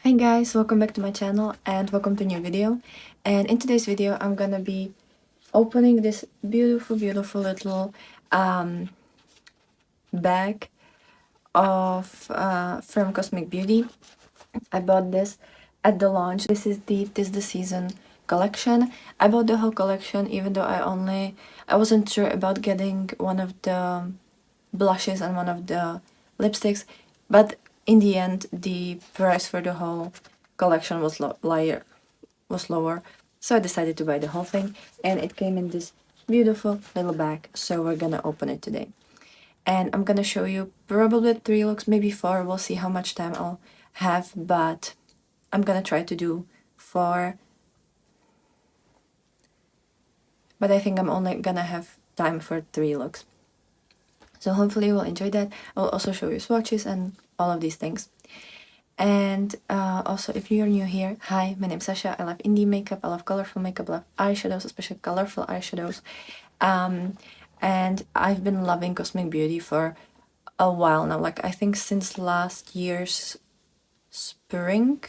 Hi guys, welcome back to my channel and welcome to a new video. And in today's video I'm gonna be opening this beautiful little bag of from Cosmic Beauty. I bought this at the launch. This is the Tis the Season collection. I bought the whole collection even though I wasn't sure about getting one of the blushes and one of the lipsticks, but in the end the price for the whole collection was lower, so I decided to buy the whole thing, and it came in this beautiful little bag. So we're gonna open it today, and I'm gonna show you probably 3 looks, maybe 4. We'll see how much time I'll have, but I'm gonna try to do 4, but I think I'm only gonna have time for 3 looks. So hopefully you will enjoy that. I'll also show you swatches and all of these things. And also, if you're new here, hi, my name's Sasha. I love indie makeup, I love colorful makeup, I love eyeshadows, especially colorful eyeshadows. And I've been loving Cosmic Beauty for a while now, like I think since last year's spring,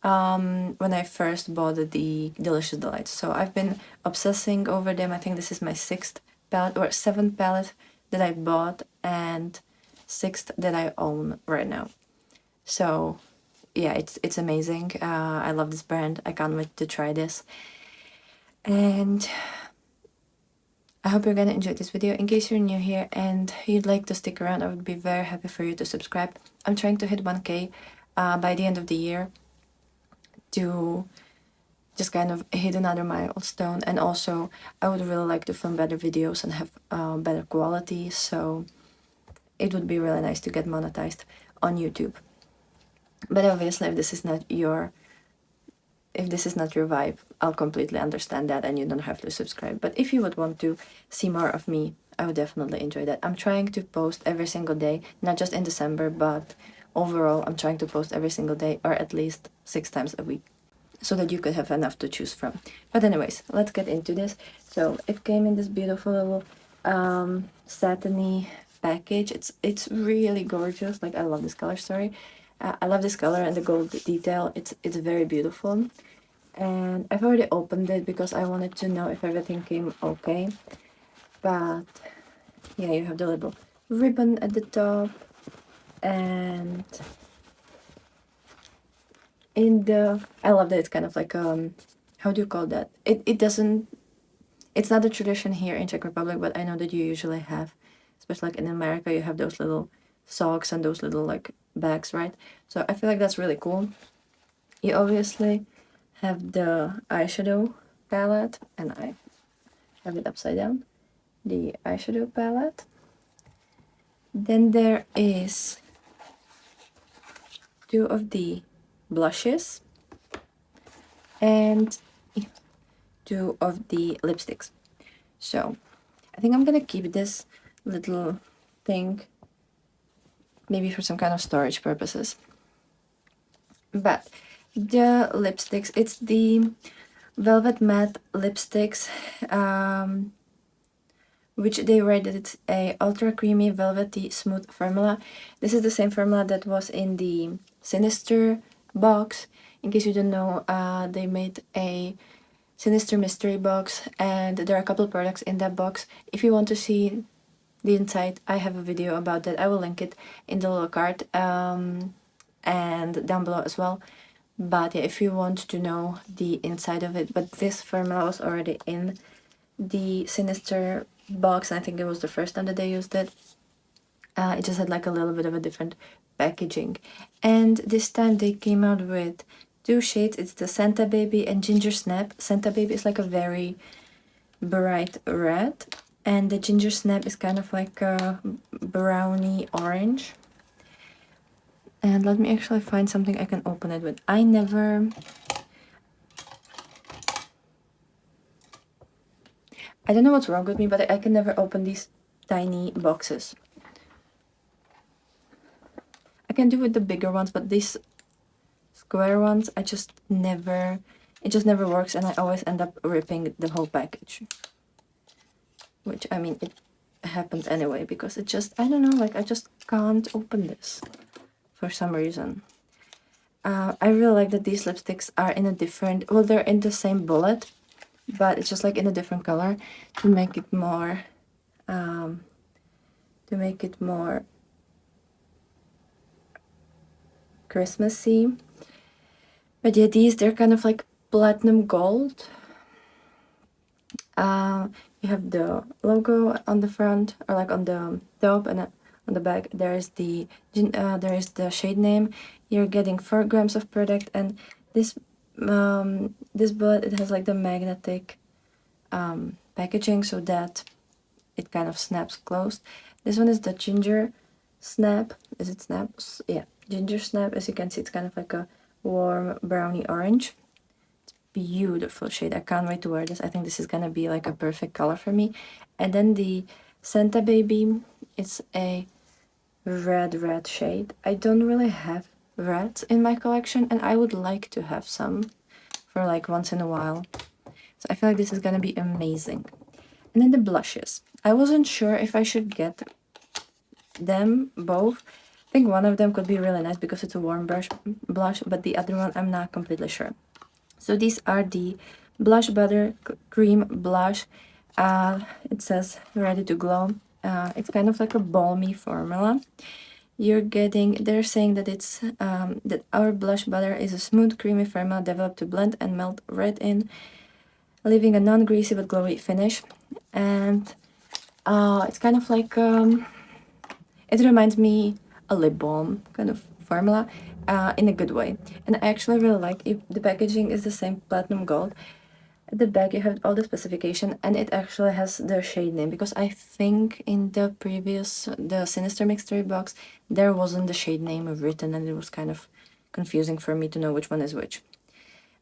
when I first bought the Delicious Delights. So I've been obsessing over them. I think this is my 6th palette or 7th palette that I bought and 6th that I own right now. So yeah, it's amazing. I love this brand. I can't wait to try this. And I hope you're gonna enjoy this video. In case you're new here and you'd like to stick around, I would be very happy for you to subscribe. I'm trying to hit 1K by the end of the year to just kind of hit another milestone. And also I would really like to film better videos and have better quality, so it would be really nice to get monetized on YouTube. But obviously if this is not your vibe, I'll completely understand that and you don't have to subscribe. But if you would want to see more of me, I would definitely enjoy that. I'm trying to post every single day, not just in December, but overall I'm trying to post every single day, or at least 6 times a week, so that you could have enough to choose from. But anyways, let's get into this. So it came in this beautiful little satiny package. It's really gorgeous. Like, I love this color story. I love this color and the gold detail. It's very beautiful. And I've already opened it because I wanted to know if everything came okay. But yeah, you have the little ribbon at the top, and I love that it's kind of like how do you call that? It's not a tradition here in Czech Republic, but I know that you usually have, especially like in America, you have those little socks and those little like bags, right? So I feel like that's really cool. You obviously have the eyeshadow palette, and I have it upside down, the eyeshadow palette. Then there is 2 of the blushes and 2 of the lipsticks. So I think I'm gonna keep this little thing maybe for some kind of storage purposes. But the lipsticks, it's the Velvet Matte lipsticks, which they write that it's a ultra creamy velvety smooth formula. This is the same formula that was in the Sinister box. In case you don't know, they made a Sinister mystery box, and there are a couple products in that box. If you want to see the inside, I have a video about that. I will link it in the little card and down below as well. But yeah, if you want to know the inside of it, but this formula was already in the Sinister box, and I think it was the first time that they used it. It just had like a little bit of a different packaging, and this time they came out with 2 shades. It's the Santa Baby and Ginger Snap. Santa Baby is like a very bright red, and the Ginger Snap is kind of like a browny orange. And let me actually find something I can open it with. I don't know what's wrong with me, but I can never open these tiny boxes. I can do with the bigger ones, but these square ones, it just never works, and I always end up ripping the whole package. Which, I mean, it happens anyway, because it just, I don't know, like, I just can't open this for some reason. I really like that these lipsticks are in a different, well, they're in the same bullet, but it's just like in a different color to make it more, Christmassy. But yeah, they're kind of like platinum gold. You have the logo on the front, or like on the top, and on the back there is the shade name. You're getting 4 grams of product, and this this bullet, it has like the magnetic packaging so that it kind of snaps closed. This one is the ginger snap. Is it snap? Yeah, ginger snap. As you can see, it's kind of like a warm browny orange. Beautiful shade. I can't wait to wear this. I think this is gonna be like a perfect color for me. And then the Santa Baby, it's a red shade. I don't really have reds in my collection, and I would like to have some for like once in a while. So I feel like this is gonna be amazing. And then the blushes. I wasn't sure if I should get them both. I think one of them could be really nice because it's a warm blush, but the other one I'm not completely sure. So these are the Blush Butter Cream Blush. It says ready to glow. It's kind of like a balmy formula. They're saying that it's that our blush butter is a smooth, creamy formula developed to blend and melt right in, leaving a non-greasy but glowy finish. And it's kind of like it reminds me a lip balm kind of formula, in a good way. And I actually really like it. The packaging is the same platinum gold. At the back you have all the specification, and it actually has the shade name, because I think in the Sinister Mixtape box there wasn't the shade name written, and it was kind of confusing for me to know which one is which.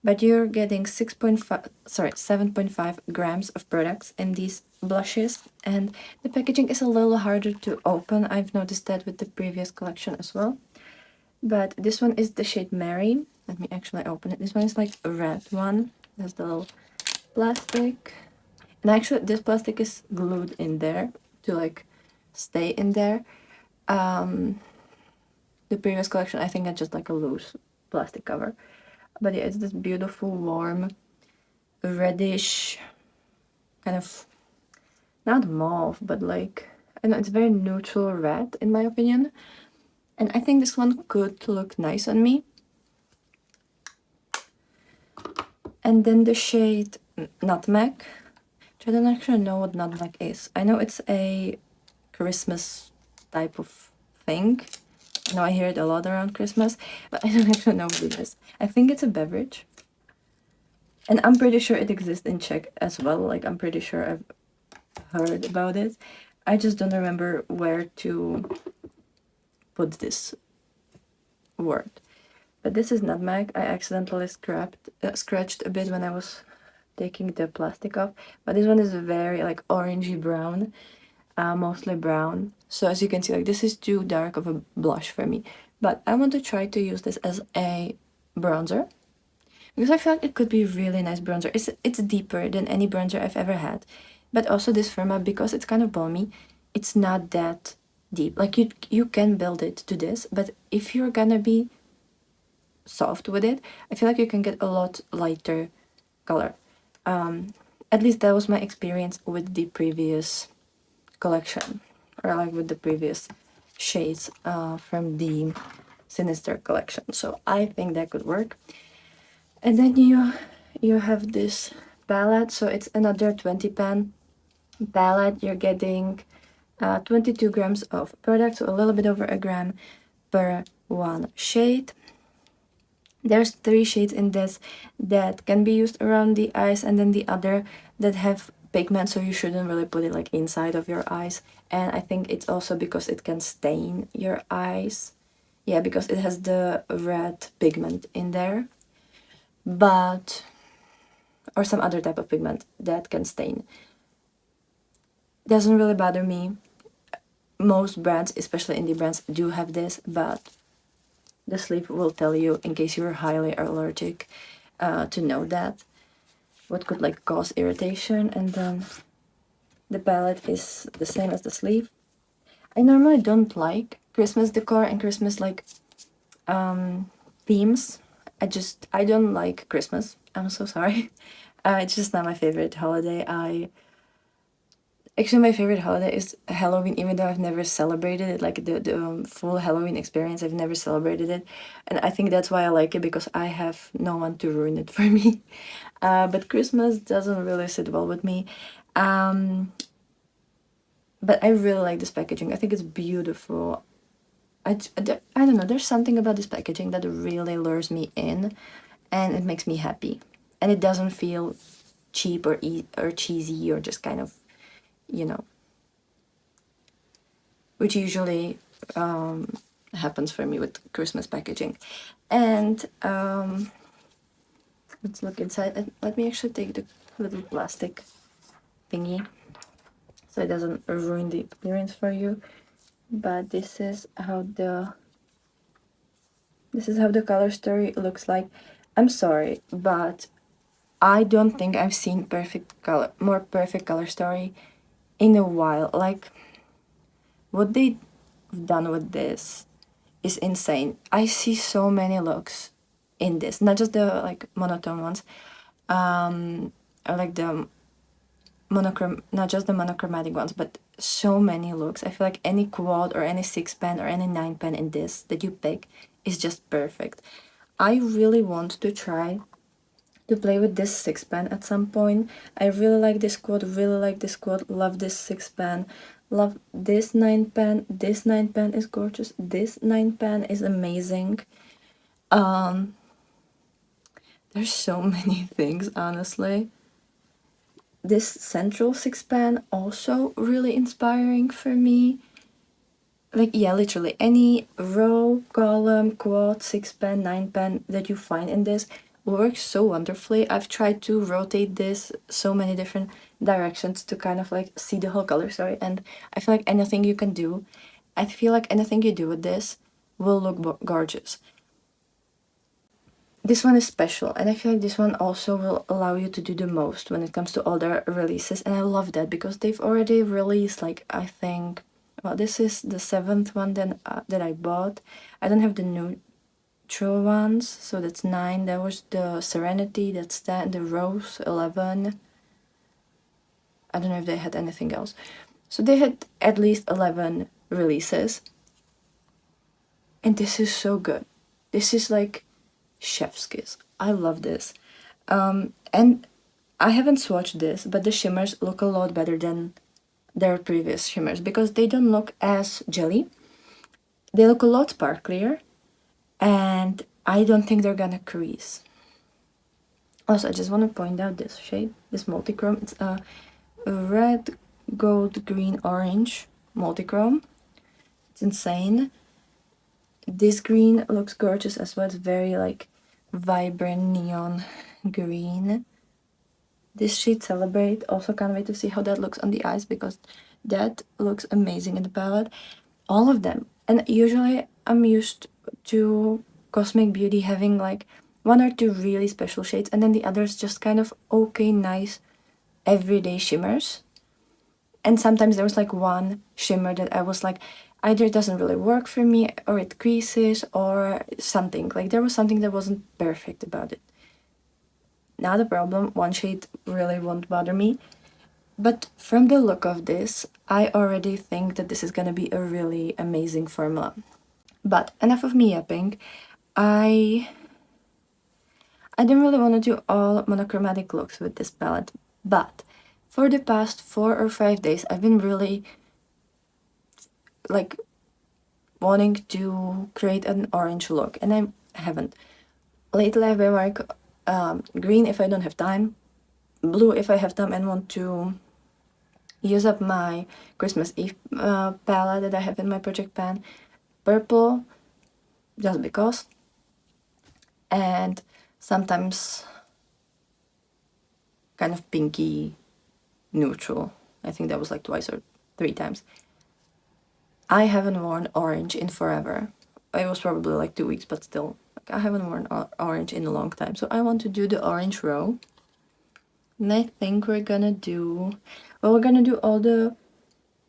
But you're getting 7.5 grams of products in these blushes, and the packaging is a little harder to open. I've noticed that with the previous collection as well. But this one is the shade Mary. Let me actually open it. This one is like a red one. There's the little plastic. And actually this plastic is glued in there to like stay in there. The previous collection, I think, had just like a loose plastic cover. But yeah, it's this beautiful, warm, reddish, kind of, not mauve, but like, I know, it's very neutral red in my opinion. And I think this one could look nice on me. And then the shade Nutmeg, which I don't actually know what nutmeg is. I know it's a Christmas type of thing. I know I hear it a lot around Christmas, but I don't actually know what it is. I think it's a beverage. And I'm pretty sure it exists in Czech as well. Like, I'm pretty sure I've heard about it. I just don't remember where to put this word. But this is nutmeg. I accidentally scratched a bit when I was taking the plastic off. But this one is very like orangey brown, mostly brown. So as you can see, like, this is too dark of a blush for me. But I want to try to use this as a bronzer, because I feel like it could be really nice bronzer. It's deeper than any bronzer I've ever had. But also this formula, because it's kind of balmy, it's not that deep. Like, you can build it to this, but if you're gonna be soft with it, I feel like you can get a lot lighter color. At least that was my experience with the previous collection, or like with the previous shades from the Sinister collection. So I think that could work. And then you have this palette. So it's another 20 pan palette. You're getting 22 grams of product, so a little bit over a gram per one shade. There's 3 shades in this that can be used around the eyes, and then the other that have pigment, so you shouldn't really put it like inside of your eyes. And I think it's also because it can stain your eyes. Yeah, because it has the red pigment in there. But, or some other type of pigment that can stain. Doesn't really bother me. Most brands, especially indie brands, do have this, but the sleeve will tell you, in case you're highly allergic, to know that what could like cause irritation. And then the palette is the same as the sleeve. I normally don't like Christmas decor and Christmas like themes. I don't like Christmas. I'm so sorry. It's just not my favorite holiday. Actually, my favorite holiday is Halloween, even though I've never celebrated it, like the full Halloween experience. I've never celebrated it. And I think that's why I like it, because I have no one to ruin it for me. But Christmas doesn't really sit well with me. But I really like this packaging. I think it's beautiful. I don't know, there's something about this packaging that really lures me in, and it makes me happy. And it doesn't feel cheap or cheesy, or just kind of, you know, which usually happens for me with Christmas packaging. And let's look inside. Let me actually take the little plastic thingy so it doesn't ruin the appearance for you. But this is how the color story looks like. I'm sorry, but I don't think I've seen more perfect color story in a while. Like, what they've done with this is insane. I see so many looks in this, not just the like monotone ones, or like the not just the monochromatic ones, but so many looks. I feel like any quad or any 6 pen or any 9 pen in this that you pick is just perfect. I really want to try to play with this 6 pen at some point. I really like this quad, love this 6 pen, love this 9 pen. This 9 pen is gorgeous. This 9 pen is amazing. There's so many things, honestly. This central 6 pen also really inspiring for me. Like, yeah, literally any row, column, quad, 6 pen, 9 pen that you find in this works so wonderfully. I've tried to rotate this so many different directions to kind of like see the whole color story, and I feel like anything you can do, I feel like anything you do with this will look gorgeous. This one is special, and I feel like this one also will allow you to do the most when it comes to all their releases, and I love that because they've already released, like, I think, well, this is the 7th one that I bought. I don't have the neutral ones, so that's 9. There was the Serenity, that's 10, the Rose, 11. I don't know if they had anything else. So they had at least 11 releases, and this is so good. This is like chef's kiss. I love this. And I haven't swatched this, but the shimmers look a lot better than their previous shimmers because they don't look as jelly. They look a lot sparklier, and I don't think they're gonna crease. Also, I just want to point out this shade, this multichrome. It's a red, gold, green, orange multichrome. It's insane. This green looks gorgeous as well. It's very like vibrant neon green. This shade Celebrate, also can't wait to see how that looks on the eyes because that looks amazing in the palette. All of them. And usually I'm used to Cosmic Beauty having like 1 or 2 really special shades, and then the others just kind of okay, nice, everyday shimmers. And sometimes there was like one shimmer that I was like, either it doesn't really work for me, or it creases, or something. Like there was something that wasn't perfect about it. Not a problem, one shade really won't bother me. But from the look of this, I already think that this is gonna be a really amazing formula. But enough of me yapping. I didn't really want to do all monochromatic looks with this palette, but for the past 4 or 5 days, I've been really like wanting to create an orange look, and I haven't. Lately I've been wearing green if I don't have time, blue if I have time and want to use up my Christmas Eve palette that I have in my project pan, purple just because, and sometimes kind of pinky neutral. I think that was like 2 or 3 times. I haven't worn orange in forever. It was probably like 2 weeks, but still, like, I haven't worn orange in a long time. So I want to do the orange row. And I think we're gonna do, well, we're gonna do all the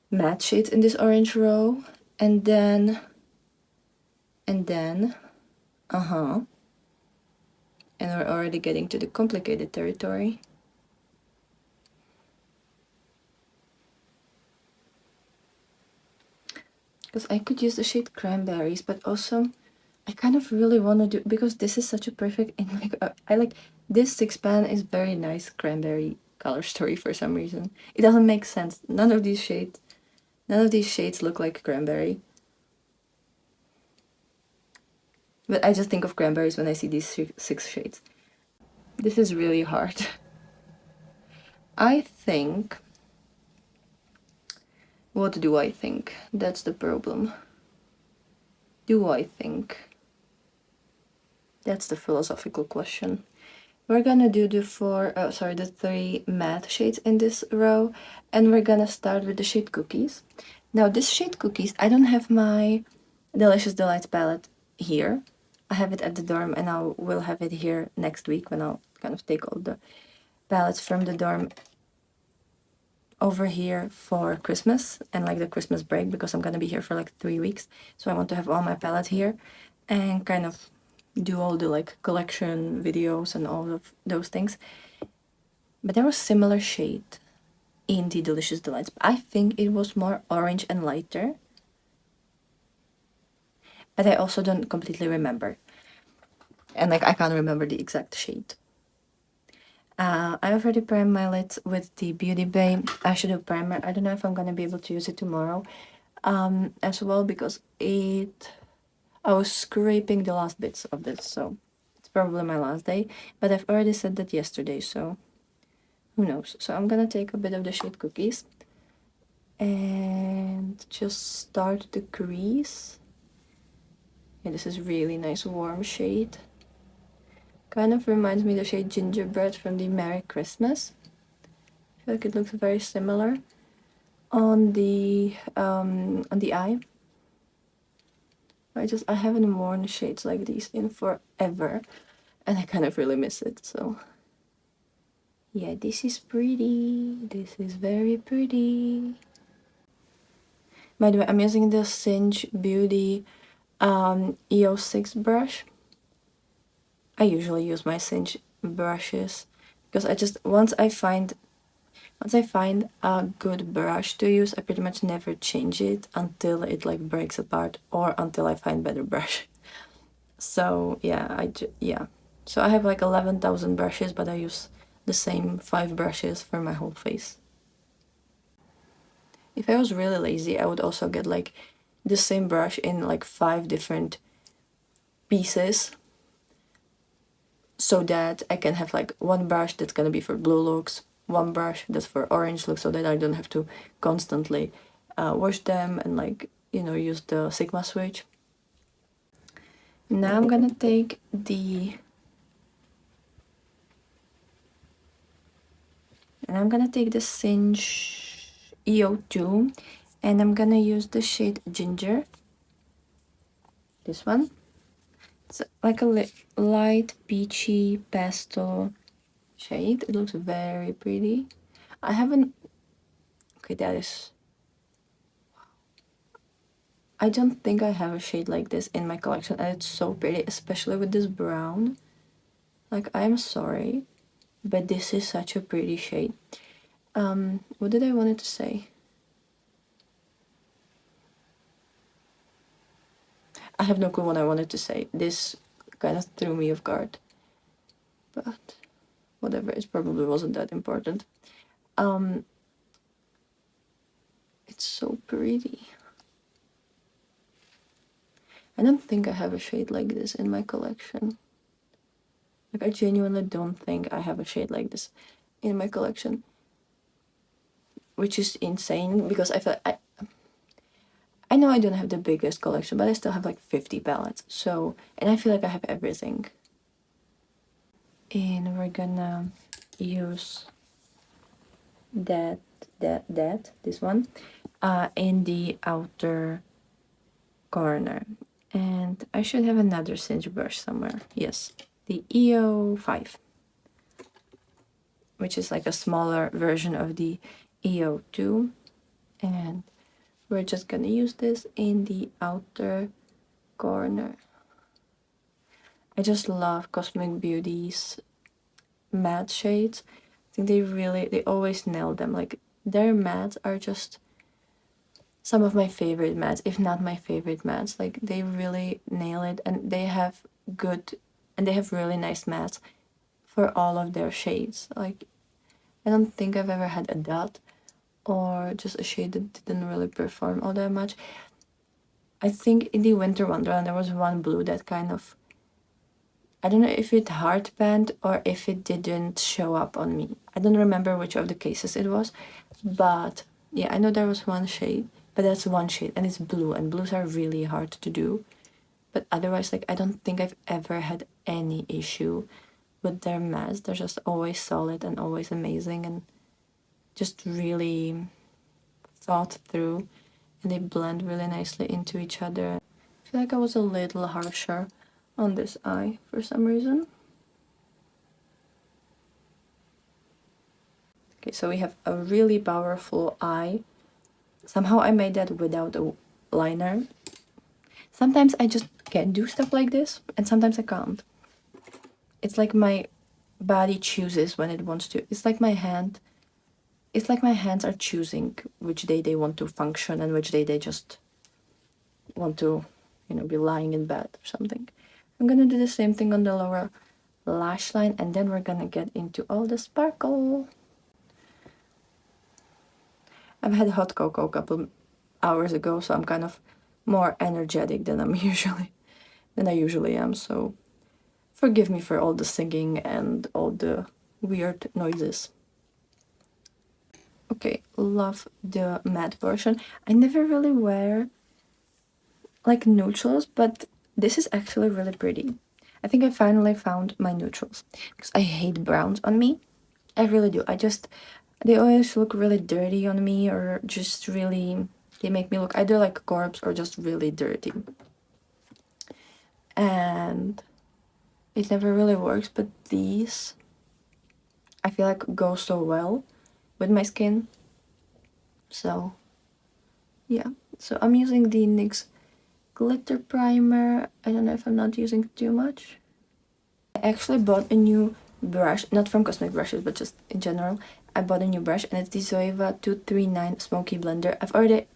matte shades in this orange row, and then And we're already getting to the complicated territory. Because I could use the shade Cranberries, but also I kind of really want to do, because this is such a perfect, and like I like this 6-pan is very nice cranberry color story for some reason. It doesn't make sense. None of these shades look like cranberry. But I just think of cranberries when I see these 6 shades. This is really hard. I think... What do I think? That's the problem. Do I think? That's the philosophical question. We're gonna do the 3 matte shades in this row, and we're gonna start with the shade Cookies. Now this shade Cookies, I don't have my Delicious Delights palette here. I have it at the dorm, and I will have it here next week when I'll kind of take all the palettes from the dorm over here for Christmas and like the Christmas break, because I'm gonna be here for like 3 weeks. So I want to have all my palette here and kind of do all the like collection videos and all of those things. But there was similar shade in the Delicious Delights. I think it was more orange and lighter, but I also don't completely remember. And like I can't remember the exact shade. I already primed my lids with the Beauty Bay eyeshadow primer. I don't know if I'm gonna be able to use it tomorrow as well, because I was scraping the last bits of this, so it's probably my last day. But I've already said that yesterday, so who knows. So I'm gonna take a bit of the shade Cookies and just start the crease. Yeah, this is really nice warm shade. Kind of reminds me of the shade Gingerbread from the Merry Christmas. I feel like it looks very similar on the eye. I haven't worn shades like these in forever, and I kind of really miss it. So yeah, this is pretty. This is very pretty. By the way, I'm using the Singe Beauty EO6 brush. I usually use my Singe brushes because once I find a good brush to use, I pretty much never change it until it like breaks apart or until I find better brush. So yeah, so I have like 11,000 brushes, but I use the same 5 brushes for my whole face. If I was really lazy, I would also get like the same brush in like 5 different pieces, so that I can have like one brush that's gonna be for blue looks, one brush that's for orange looks, so that I don't have to constantly wash them and like, you know, use the Sigma switch. Now I'm gonna take the Singe EO2, and I'm gonna use the shade Ginger. This one. It's like a light peachy pastel shade. It looks very pretty. I haven't... Okay, that is... I don't think I have a shade like this in my collection, and it's so pretty, especially with this brown. Like, I'm sorry, but this is such a pretty shade. What did I wanted to say? I have no clue what I wanted to say. This kind of threw me off guard. But whatever, it probably wasn't that important. It's so pretty. I don't think I have a shade like this in my collection. Like, I genuinely don't think I have a shade like this in my collection. Which is insane, because I feel I know I don't have the biggest collection, but I still have like 50 palettes. So, and I feel like I have everything. And we're gonna use this one in the outer corner. And I should have another Singe brush somewhere. Yes, the EO5, which is like a smaller version of the EO2. And we're just gonna use this in the outer corner. I just love Cosmic Beauty's matte shades. I think they always nail them. Like, their mattes are just some of my favorite mattes, if not my favorite mattes. Like, they really nail it, and they have really nice mattes for all of their shades. Like, I don't think I've ever had a dot or just a shade that didn't really perform all that much. I think in the Winter Wonderland there was one blue that kind of, I don't know if it heart banned or if it didn't show up on me. I don't remember which of the cases it was, but yeah, I know there was one shade, but that's one shade and it's blue, and blues are really hard to do. But otherwise, like, I don't think I've ever had any issue with their mattes. They're just always solid and always amazing and just really thought through, and they blend really nicely into each other. I feel like I was a little harsher on this eye for some reason. Okay, so we have a really powerful eye. Somehow I made that without a liner. Sometimes I just can do stuff like this, and sometimes I can't. It's like my body chooses when it wants to. It's like my hands are choosing which day they want to function and which day they just want to, be lying in bed or something. I'm gonna do the same thing on the lower lash line, and then we're gonna get into all the sparkle. I've had hot cocoa a couple hours ago, so I'm kind of more energetic than I usually am, so forgive me for all the singing and all the weird noises. Okay, love the matte version. I never really wear like neutrals, but this is actually really pretty. I think I finally found my neutrals because I hate browns on me. I really do. They always look really dirty on me, or just really, they make me look either like a corpse or just really dirty. And it never really works, but these, I feel like, go so well with my skin. So, yeah. So I'm using the NYX glitter primer. I don't know if I'm not using too much. I actually bought a new brush, not from Cosmic Brushes, but just in general. I bought a new brush, and it's the Zoeva 239 Smoky Blender.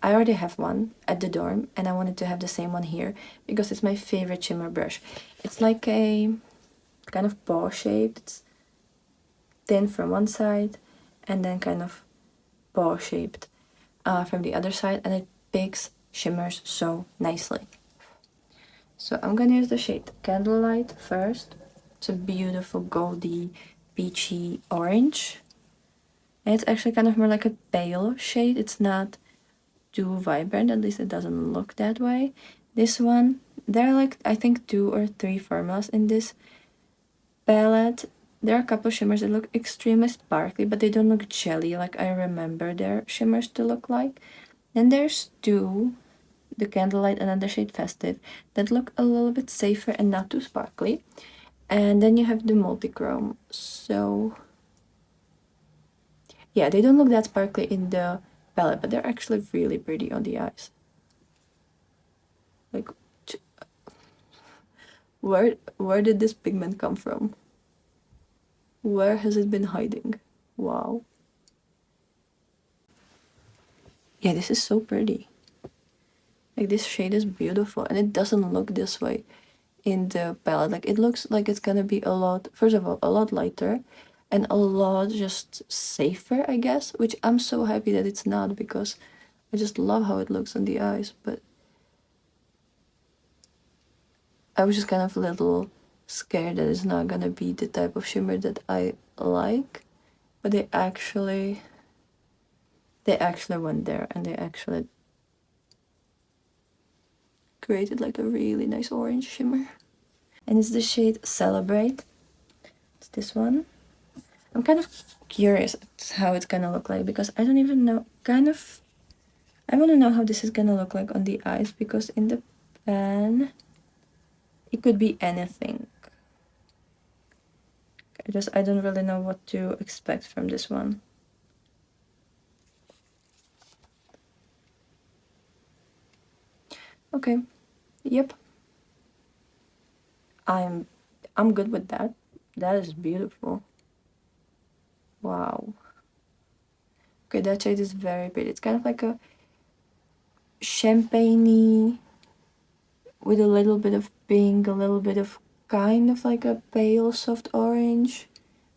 I already have one at the dorm, and I wanted to have the same one here because it's my favorite shimmer brush. It's like a kind of paw shaped. It's thin from one side and then kind of paw shaped from the other side, and it picks shimmers so nicely. So I'm gonna use the shade Candlelight first. It's a beautiful goldy peachy orange, and it's actually kind of more like a pale shade. It's not too vibrant, at least it doesn't look that way. This one, there are like, I think 2 or 3 formulas in this palette. There are a couple shimmers that look extremely sparkly, but they don't look jelly like I remember their shimmers to look like. Then there's 2, the Candlelight and then the shade Festive, that look a little bit safer and not too sparkly. And then you have the Multichrome. So yeah, they don't look that sparkly in the palette, but they're actually really pretty on the eyes. Like, where did this pigment come from? Where has it been hiding? Wow. Yeah, this is so pretty. Like, this shade is beautiful, and it doesn't look this way in the palette. Like, it looks like it's gonna be a lot, first of all, a lot lighter and a lot just safer, I guess, which I'm so happy that it's not, because I just love how it looks on the eyes. But I was just kind of a little scared that it's not gonna be the type of shimmer that I like, but they actually went there, and they actually created like a really nice orange shimmer. And it's the shade Celebrate. It's this one. I'm kind of curious how it's gonna look like, because I don't even know, I want to know how this is gonna look like on the eyes, because in the pan it could be anything. I don't really know what to expect from this one. Okay, yep. I'm I'm good with that. That is beautiful. Wow. Okay, that shade is very pretty. It's kind of like a champagne-y with a little bit of pink, a little bit of kind of like a pale soft orange,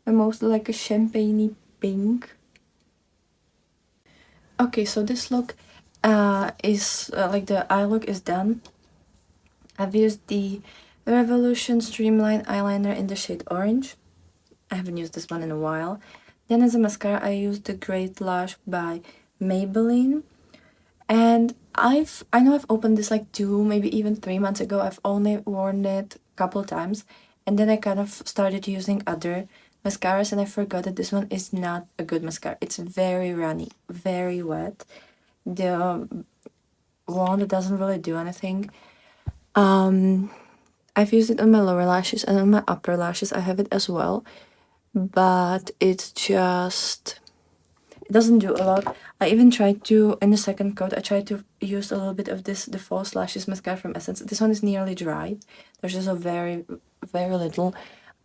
and mostly like a champagne-y pink. Okay, so this look is like the eye look is done. I've used the Revolution Streamline eyeliner in the shade orange. I haven't used this one in a while. Then as a mascara I used the Great Lash by Maybelline. And I know I've opened this like 2, maybe even 3 months ago. I've only worn it a couple times. And then I kind of started using other mascaras and I forgot that this one is not a good mascara. It's very runny, very wet. The wand doesn't really do anything. I've used it on my lower lashes and on my upper lashes. I have it as well. But it's just... it doesn't do a lot. I even tried to, in the second coat, I tried to use a little bit of this, the False Lashes mascara from Essence. This one is nearly dry. There's just a very, very little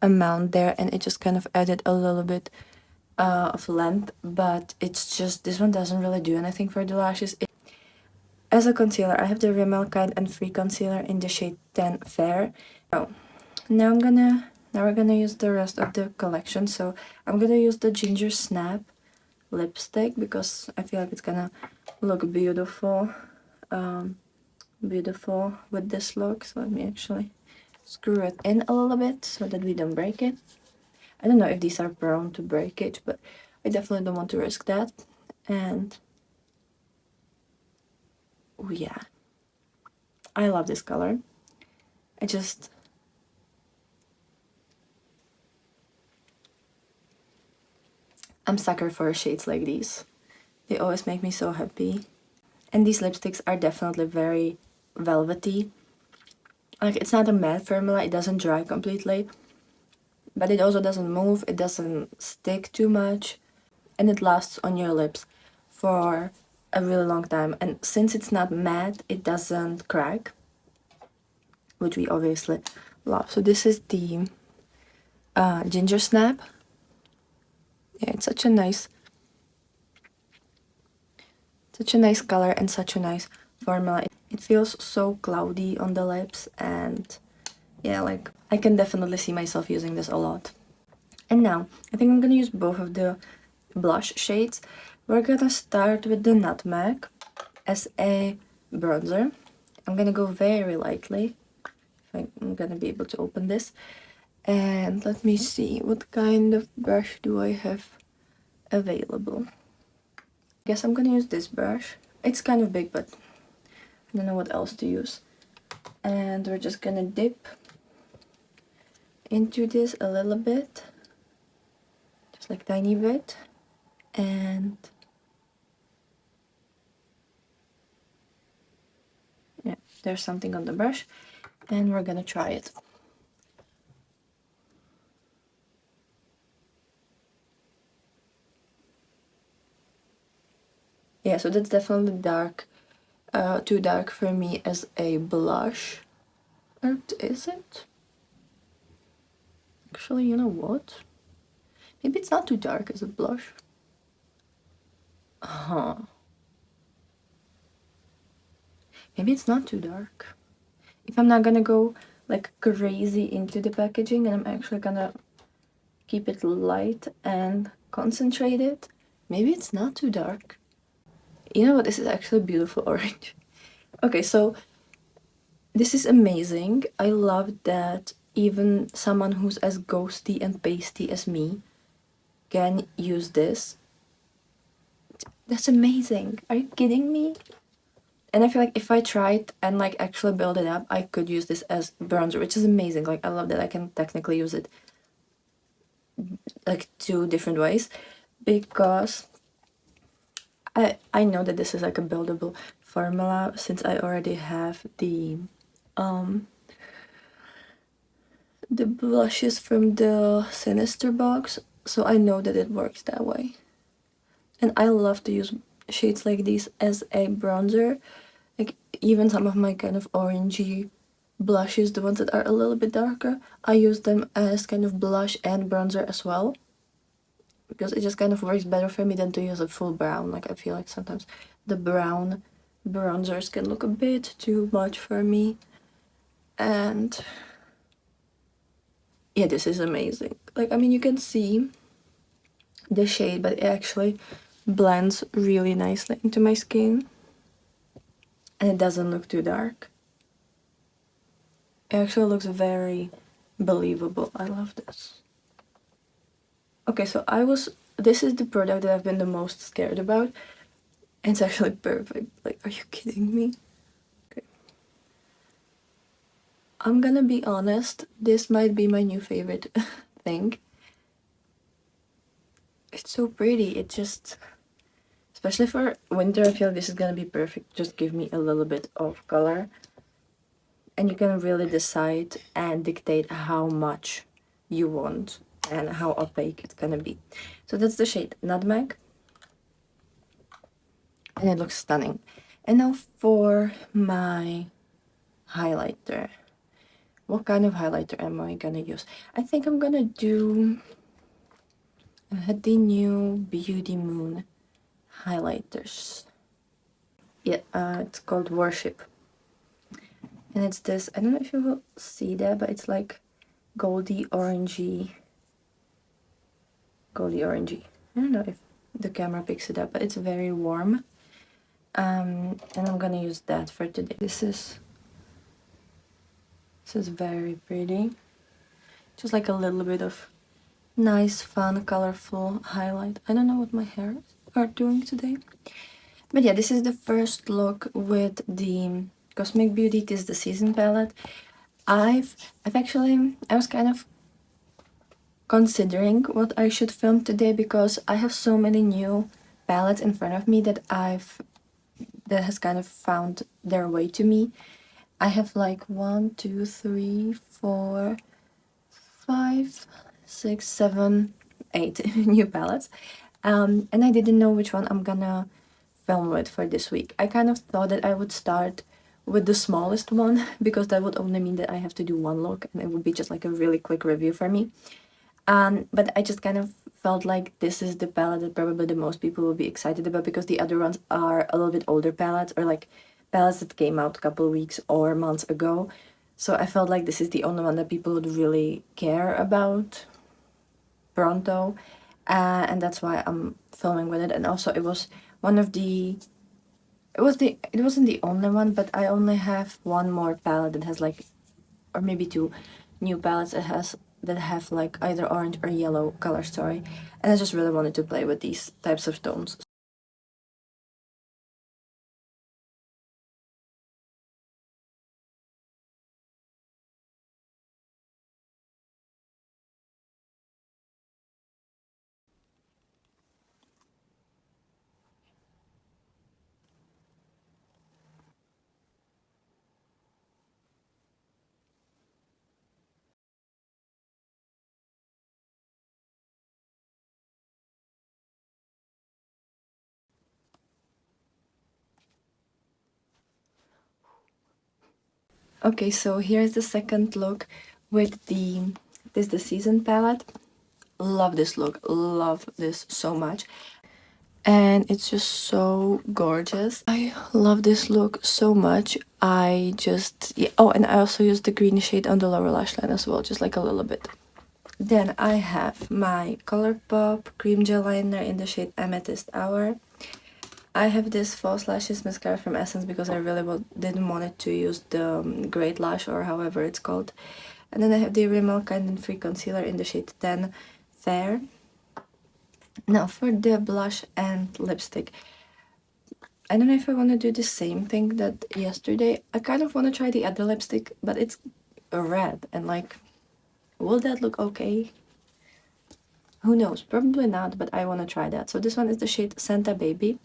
amount there, and it just kind of added a little bit of length, but it's just, this one doesn't really do anything for the lashes. As a concealer, I have the Rimmel Kind and Free Concealer in the shade 10 Fair. So, now we're gonna use the rest of the collection. So, I'm gonna use the Ginger Snap lipstick because I feel like it's gonna look beautiful beautiful with this look. So let me actually screw it in a little bit so that we don't break it. I don't know if these are prone to breakage, but I definitely don't want to risk that. And oh yeah, I love this color. I'm sucker for shades like these. They always make me so happy. And these lipsticks are definitely very velvety. Like, it's not a matte formula, it doesn't dry completely, but it also doesn't move, it doesn't stick too much, and it lasts on your lips for a really long time. And since it's not matte, it doesn't crack, which we obviously love. So this is the Ginger Snap. Yeah, it's such a nice color and such a nice formula. It feels so cloudy on the lips, and yeah, like, I can definitely see myself using this a lot. And now, I think I'm gonna use both of the blush shades. We're gonna start with the Nutmeg as a bronzer. I'm gonna go very lightly. I'm gonna be able to open this. And let me see, what kind of brush do I have available? I guess I'm gonna use this brush. It's kind of big, but I don't know what else to use. And we're just gonna dip into this a little bit, just like tiny bit, and yeah, there's something on the brush, and we're gonna try it. Yeah, so that's definitely dark, too dark for me as a blush. Or is it? Actually, you know what? Maybe it's not too dark as a blush. Maybe it's not too dark. If I'm not gonna go like crazy into the packaging and I'm actually gonna keep it light and concentrated, maybe it's not too dark. You know what? This is actually beautiful orange. Okay, so this is amazing. I love that even someone who's as ghosty and pasty as me can use this. That's amazing. Are you kidding me? And I feel like if I tried and like actually build it up, I could use this as bronzer, which is amazing. Like, I love that I can technically use it like 2 different ways, because I know that this is like a buildable formula since I already have the blushes from the Sinister box, so I know that it works that way. And I love to use shades like these as a bronzer. Like, even some of my kind of orangey blushes, the ones that are a little bit darker, I use them as kind of blush and bronzer as well, because it just kind of works better for me than to use a full brown. Like, I feel like sometimes the brown bronzers can look a bit too much for me. And yeah, this is amazing. Like, I mean, you can see the shade, but it actually blends really nicely into my skin, and it doesn't look too dark. It actually looks very believable. I love this. Okay, so this is the product that I've been the most scared about. And it's actually perfect. Like, are you kidding me? Okay. I'm gonna be honest, this might be my new favorite thing. It's so pretty. It just, especially for winter, I feel like this is gonna be perfect. Just give me a little bit of color. And you can really decide and dictate how much you want and how opaque it's gonna be. So that's the shade Nutmeg. And it looks stunning. And now for my highlighter. What kind of highlighter am I gonna use? I think I'm gonna do the new Beauty Moon highlighters. Yeah, it's called Worship. And it's this, I don't know if you will see that, but it's like goldy orangey. I don't know if the camera picks it up, but it's very warm. And I'm gonna use that for today. This is very pretty. Just like a little bit of nice, fun, colorful highlight. I don't know what my hair are doing today. But yeah, this is the first look with the Cosmic Beauty. This is the Season palette. I was kind of considering what I should film today, because I have so many new palettes in front of me that has kind of found their way to me. I have like 1, 2, 3, 4, 5, 6, 7, 8 new palettes. And I didn't know which one I'm gonna film with for this week. I kind of thought that I would start with the smallest one, because that would only mean that I have to do one look and it would be just like a really quick review for me. But I just kind of felt like this is the palette that probably the most people will be excited about, because the other ones are a little bit older palettes, or like palettes that came out a couple weeks or months ago. So I felt like this is the only one that people would really care about pronto, and that's why I'm filming with it. And also it was one of the it wasn't the only one, but I only have one more palette that has like, or maybe two new palettes that have like either orange or yellow color story, and I just really wanted to play with these types of tones. Okay, so here's the second look with the Season palette. Love this look, love this so much. And it's just so gorgeous. I love this look so much. Oh, and I also used the green shade on the lower lash line as well, just like a little bit. Then I have my Colourpop cream gel liner in the shade Amethyst Hour. I have this false lashes mascara from Essence because I really didn't want it to use the Great Lash, or however it's called. And then I have the Rimmel Kind and Free concealer in the shade 10 Fair. Now for the blush and lipstick, I don't know if I want to do the same thing that yesterday. I kind of want to try the other lipstick, but it's red, and like, will that look okay? Who knows? Probably not, but I want to try that. So this one is the shade Santa Baby.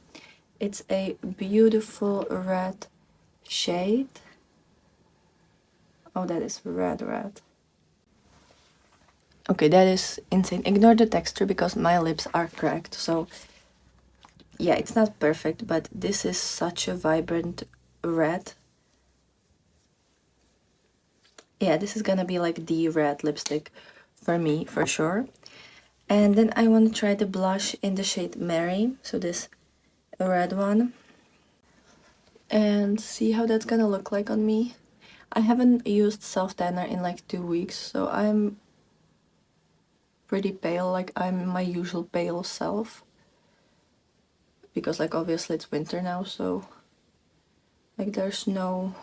It's a beautiful red shade. Oh, that is red. Okay, that is insane. Ignore the texture because my lips are cracked. So yeah, it's not perfect, but this is such a vibrant red. yeah, this is gonna be like the red lipstick for me, for sure. And then I want to try the blush in the shade Mary, so this red one, and see how that's gonna look like on me. I haven't used self tanner in like 2 weeks, so I'm pretty pale, like I'm my usual pale self, because like obviously it's winter now, so like there's not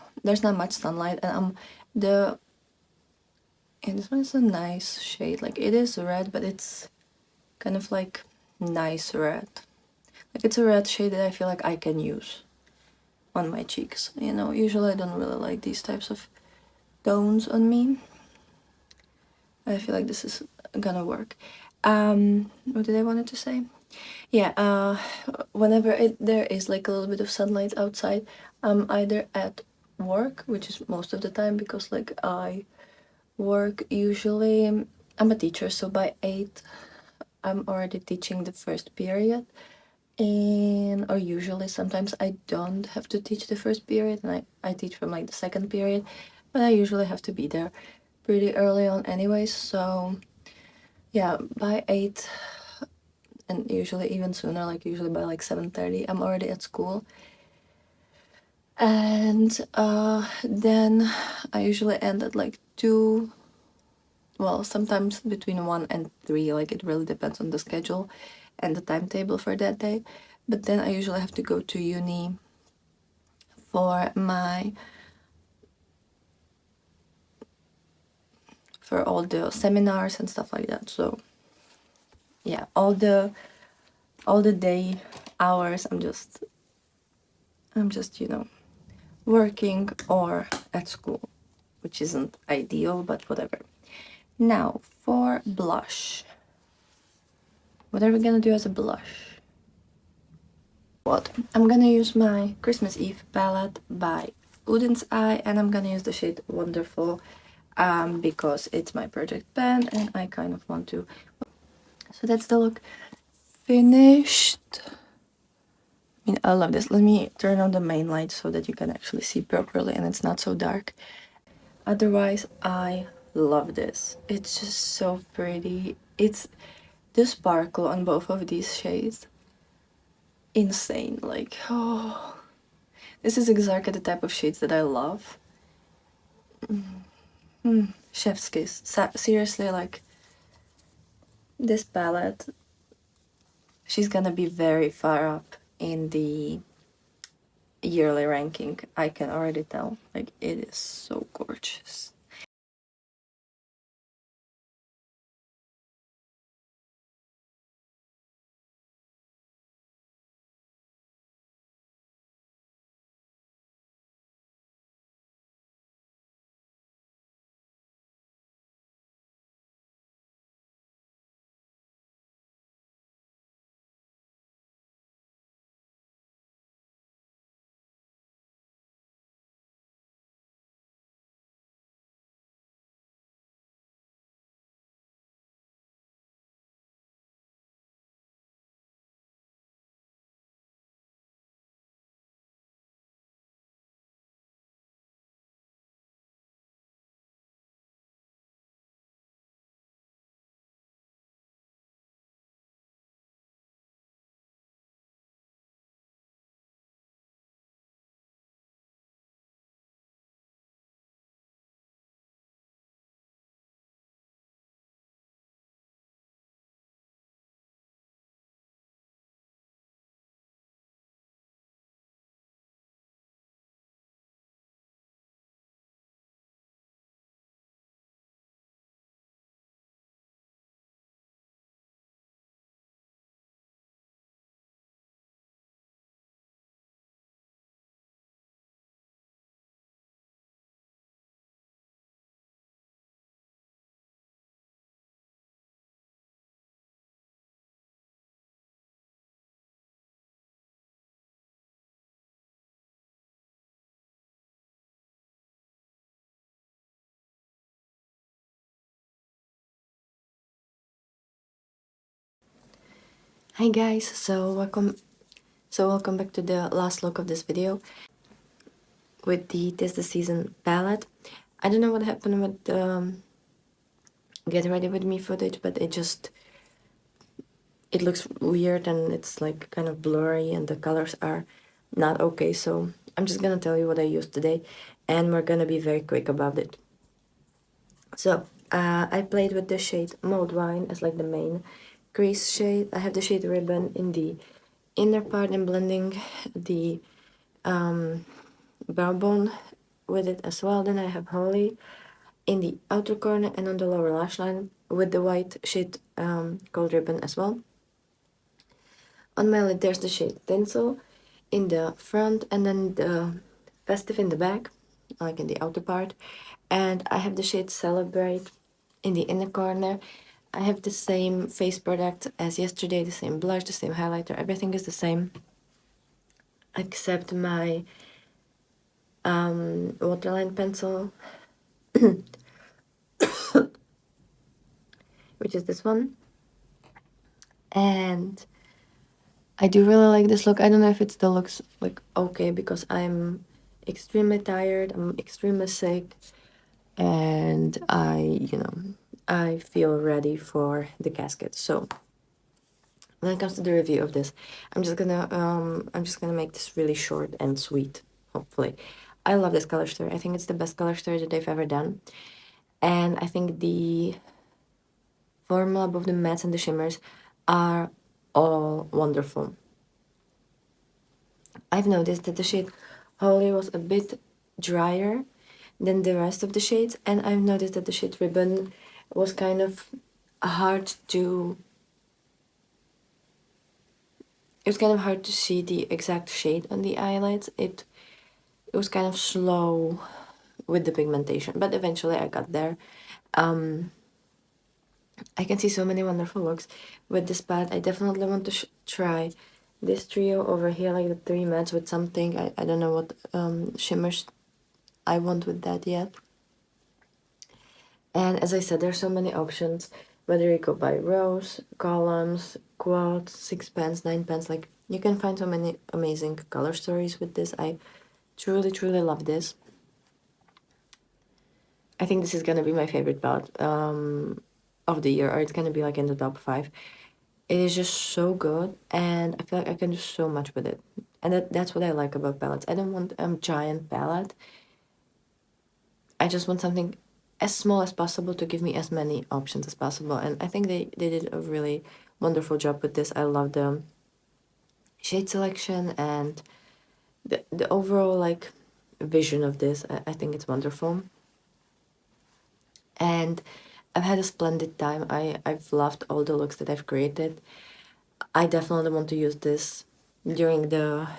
much sunlight, and and this one is a nice shade. Like it is red, but it's kind of like nice red. Like it's a red shade that I feel like I can use on my cheeks. You know, usually I don't really like these types of tones on me. I feel like this is gonna work. What did I wanted to say? Yeah, whenever there is like a little bit of sunlight outside, I'm either at work, which is most of the time because like I work usually, I'm a teacher, so by 8 I'm already teaching the first period, and or usually sometimes I don't have to teach the first period and I teach from like the second period, but I usually have to be there pretty early on anyways, so yeah, by 8, and usually even sooner, like usually by like 7:30 I'm already at school. And then I usually end at like 2, well, sometimes between 1 and 3, like it really depends on the schedule and the timetable for that day. But then I usually have to go to uni for all the seminars and stuff like that. So yeah, all the day hours I'm just working or at school, which isn't ideal, but whatever. Now for blush, what are we gonna do as a blush? What? I'm gonna use my Christmas Eve palette by Uden's Eye, and I'm gonna use the shade Wonderful because it's my project pen and I kind of want to. So that's the look finished. I mean, I love this. Let me turn on the main light so that you can actually see properly and it's not so dark. Otherwise, I love this. It's just so pretty. It's the sparkle on both of these shades. Insane. Like, oh, this is exactly the type of shades that I love. Chef's kiss. Seriously, like, this palette, she's gonna be very far up in the yearly ranking. I can already tell. Like, it is so gorgeous. Hi guys, welcome back to the last look of this video with the Tis the Season palette. I don't know what happened with the get ready with me footage, but it looks weird and it's like kind of blurry and the colors are not okay. So I'm just gonna tell you what I used today and we're gonna be very quick about it. So I played with the shade Mulled Wine as like the main crease shade. I have the shade Ribbon in the inner part and blending the brow bone with it as well. Then I have Holy in the outer corner and on the lower lash line with the white shade called Ribbon as well. On my lid there's the shade Tinsel in the front and then the Festive in the back, like in the outer part. And I have the shade Celebrate in the inner corner. I have the same face product as yesterday, the same blush, the same highlighter, everything is the same except my waterline pencil, which is this one. And I do really like this look. I don't know if it still looks like okay because I'm extremely tired, I'm extremely sick, and I feel ready for the casket. So when it comes to the review of this, I'm just gonna make this really short and sweet, hopefully. I love this color story. I think it's the best color story that they've ever done. And I think the formula above the mattes and the shimmers are all wonderful. I've noticed that the shade Holy was a bit drier than the rest of the shades, and I've noticed that the shade Ribbon was kind of hard to it was kind of hard to see the exact shade on the eyelids. It was kind of slow with the pigmentation, but eventually I got there. I can see so many wonderful looks with this palette. I definitely want to try this trio over here, like the 3 mattes with something. I don't know what shimmers I want with that yet. And as I said, there's so many options, whether you go by rows, columns, quads, 6 pens, 9 pens, like you can find so many amazing color stories with this. I truly, truly love this. I think this is gonna be my favorite palette of the year, or it's gonna be like in the top 5. It is just so good, and I feel like I can do so much with it. And that's what I like about palettes. I don't want a giant palette. I just want something as small as possible to give me as many options as possible. And I think they did a really wonderful job with this. I love the shade selection and the overall like vision of this. I think it's wonderful. And I've had a splendid time. I've loved all the looks that I've created. I definitely want to use this during the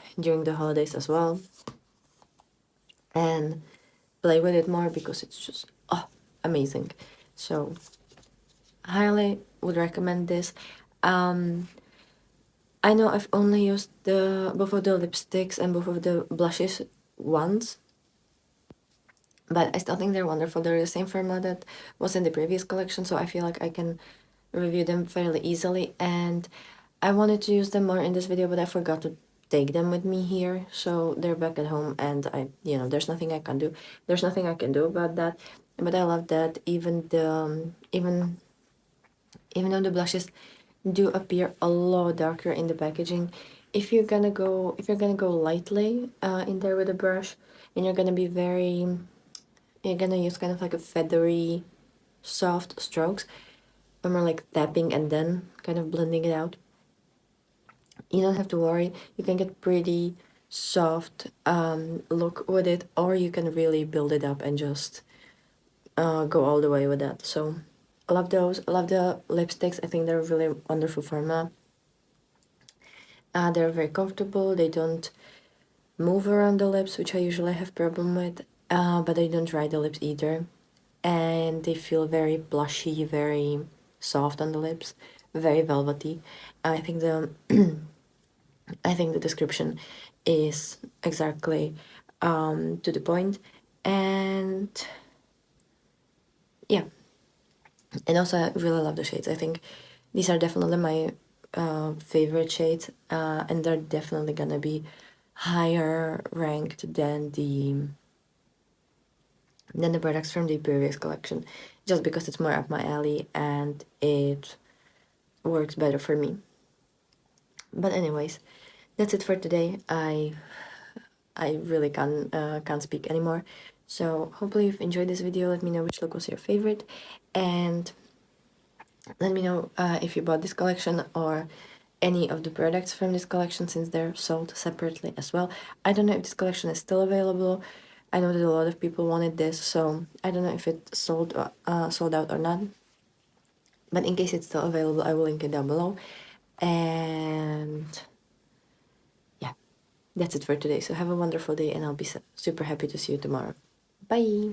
holidays as well. And play with it more because it's just amazing. So highly would recommend this. I know I've only used both of the lipsticks and both of the blushes once, but I still think they're wonderful. They're the same formula that was in the previous collection, so I feel like I can review them fairly easily. And I wanted to use them more in this video, but I forgot to take them with me here, so they're back at home, and there's nothing I can do. There's nothing I can do about that. But I love that even though the blushes do appear a lot darker in the packaging, if you're gonna go lightly in there with a brush, and you're gonna use kind of like a feathery soft strokes, or more like tapping and then kind of blending it out, you don't have to worry. You can get pretty soft look with it, or you can really build it up and just go all the way with that. So I love those. I love the lipsticks. I think they're a really wonderful formula. They're very comfortable. They don't move around the lips, which I usually have problem with, but they don't dry the lips either. And they feel very blushy, very soft on the lips, very velvety. I think the description is exactly to the point. And yeah, and also I really love the shades. I think these are definitely my favorite shades, and they're definitely gonna be higher ranked than than the products from the previous collection, just because it's more up my alley and it works better for me. But anyways, that's it for today. I really can't speak anymore. So hopefully you've enjoyed this video. Let me know which look was your favorite, and let me know if you bought this collection or any of the products from this collection, since they're sold separately as well. I don't know if this collection is still available. I know that a lot of people wanted this, so I don't know if it sold out or not. But in case it's still available, I will link it down below. And yeah, that's it for today. So have a wonderful day, and I'll be super happy to see you tomorrow. Bye!